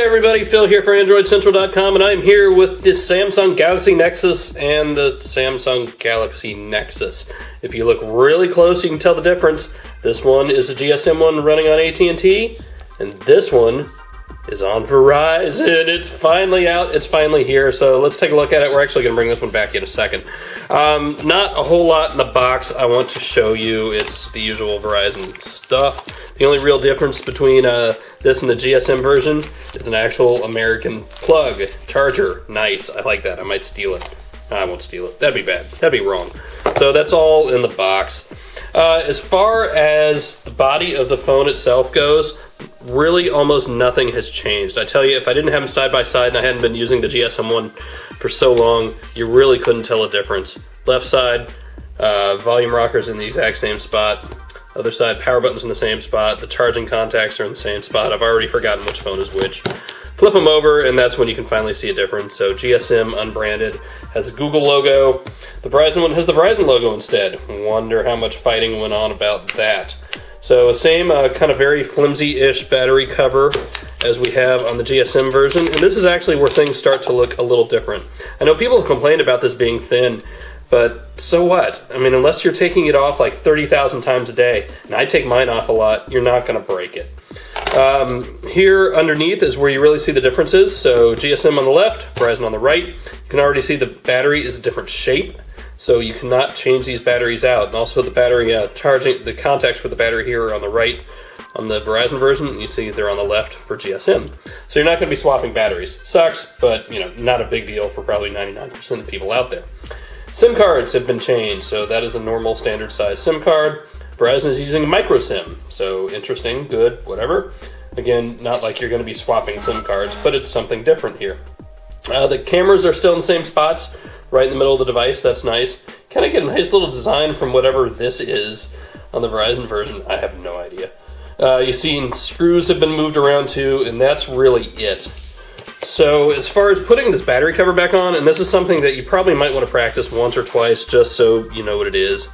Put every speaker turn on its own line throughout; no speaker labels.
everybody, Phil here for AndroidCentral.com, and I'm here with the Samsung Galaxy Nexus and the Samsung Galaxy Nexus. If you look really close, you can tell the difference. This one is a GSM one running on AT&T, and this one is on Verizon. It's finally out. It's finally here, so let's take a look at it. We're actually going to bring this one back in a second. Not a whole lot in the box I want to show you. It's the usual Verizon stuff. The only real difference between this and the GSM version is an actual American plug charger. Nice. I like that. I might steal it. I won't steal it. That'd be bad. That'd be wrong. So that's all in the box. As far as the body of the phone itself goes, really almost nothing has changed. I tell you, if I didn't have them side by side and I hadn't been using the GSM one for so long, you really couldn't tell a difference. Left side, volume rockers in the exact same spot. Other side, power buttons in the same spot. The charging contacts are in the same spot. I've already forgotten which phone is which. Flip them over, and that's when you can finally see a difference. So GSM, unbranded, has the Google logo. The Verizon one has the Verizon logo instead. Wonder how much fighting went on about that. So same kind of very flimsy-ish battery cover as we have on the GSM version. And this is actually where things start to look a little different. I know people have complained about this being thin, but so what? I mean, unless you're taking it off like 30,000 times a day, and I take mine off a lot, you're not going to break it. Here underneath is where you really see the differences. So GSM on the left, Verizon on the right. You can already see the battery is a different shape, so you cannot change these batteries out. And also the battery charging, the contacts for the battery here are on the right on the Verizon version. You see they're on the left for GSM. So you're not going to be swapping batteries. Sucks, but you know, not a big deal for probably 99% of the people out there. SIM cards have been changed, so that is a normal standard size SIM card. Verizon is using micro SIM, so interesting, good, whatever. Again, not like you're going to be swapping SIM cards, but it's something different here. The cameras are still in the same spots, right in the middle of the device. That's nice. Kind of get a nice little design from whatever this is on the Verizon version. I have no idea. You see screws have been moved around too, and that's really it. So as far as putting this battery cover back on, and this is something that you probably might want to practice once or twice just so you know what it is.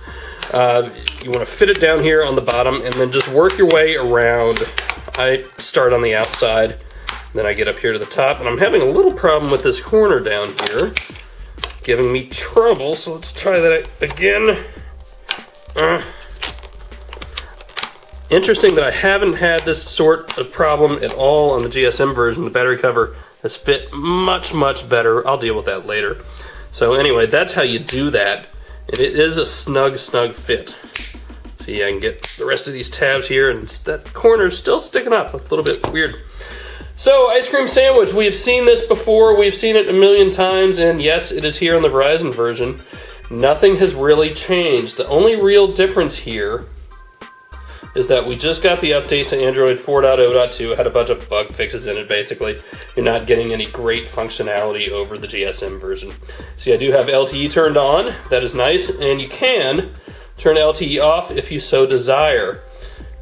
You want to fit it down here on the bottom and then just work your way around. I start on the outside, then I get up here to the top, and I'm having a little problem with this corner down here, giving me trouble, so let's try that again. Interesting that I haven't had this sort of problem at all on the GSM version. The battery cover has fit much, much better. I'll deal with that later. So anyway, that's how you do that. And it is a snug fit. See, I can get the rest of these tabs here, and that corner is still sticking up. A little bit weird. So, ice cream sandwich. We have seen this before. We've seen it a million times, and yes, it is here on the Verizon version. Nothing has really changed. The only real difference here is that we just got the update to Android 4.0.2, had a bunch of bug fixes in it, basically. You're not getting any great functionality over the GSM version. See, I do have LTE turned on. That is nice, and you can turn LTE off if you so desire.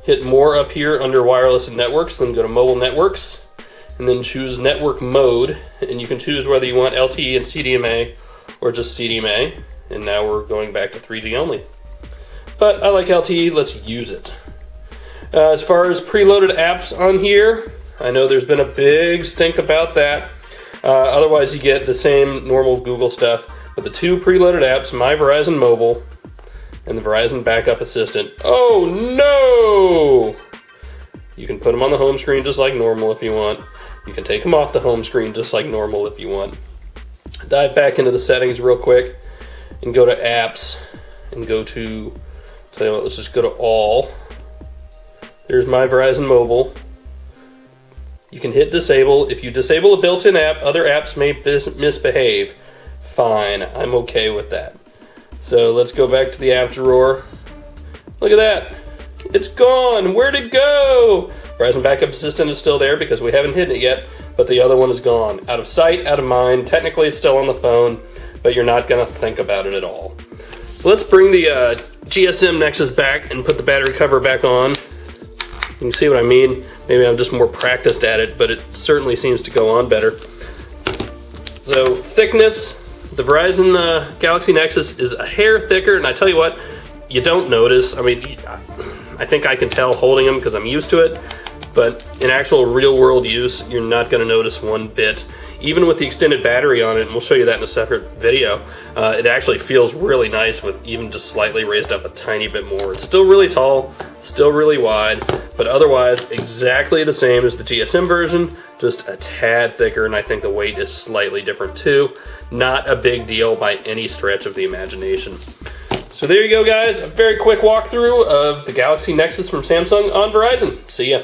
Hit more up here under wireless and networks, then go to mobile networks, and then choose network mode, and you can choose whether you want LTE and CDMA or just CDMA, and now we're going back to 3G only. But I like LTE, let's use it. As far as preloaded apps on here, I know there's been a big stink about that. Otherwise, you get the same normal Google stuff. But the two preloaded apps, My Verizon Mobile and the Verizon Backup Assistant. Oh no! You can put them on the home screen just like normal if you want. You can take them off the home screen just like normal if you want. Dive back into the settings real quick and go to apps and go to, tell you what, let's just go to all. There's My Verizon Mobile. You can hit disable. If you disable a built-in app, other apps may misbehave. Fine, I'm okay with that. So let's go back to the app drawer. Look at that. It's gone. Where'd it go? Verizon Backup Assistant is still there because we haven't hidden it yet, but the other one is gone. Out of sight, out of mind. Technically, it's still on the phone, but you're not going to think about it at all. Let's bring the GSM Nexus back and put the battery cover back on. You can see what I mean. Maybe I'm just more practiced at it, but it certainly seems to go on better. So thickness, the Verizon Galaxy Nexus is a hair thicker, and I tell you what, you don't notice. I mean, I think I can tell holding them because I'm used to it, but in actual real-world use, you're not going to notice one bit. Even with the extended battery on it, and we'll show you that in a separate video, it actually feels really nice with even just slightly raised up a tiny bit more. It's still really tall, still really wide, but otherwise exactly the same as the GSM version, just a tad thicker, and I think the weight is slightly different too. Not a big deal by any stretch of the imagination. So there you go, guys. A very quick walkthrough of the Galaxy Nexus from Samsung on Verizon. See ya.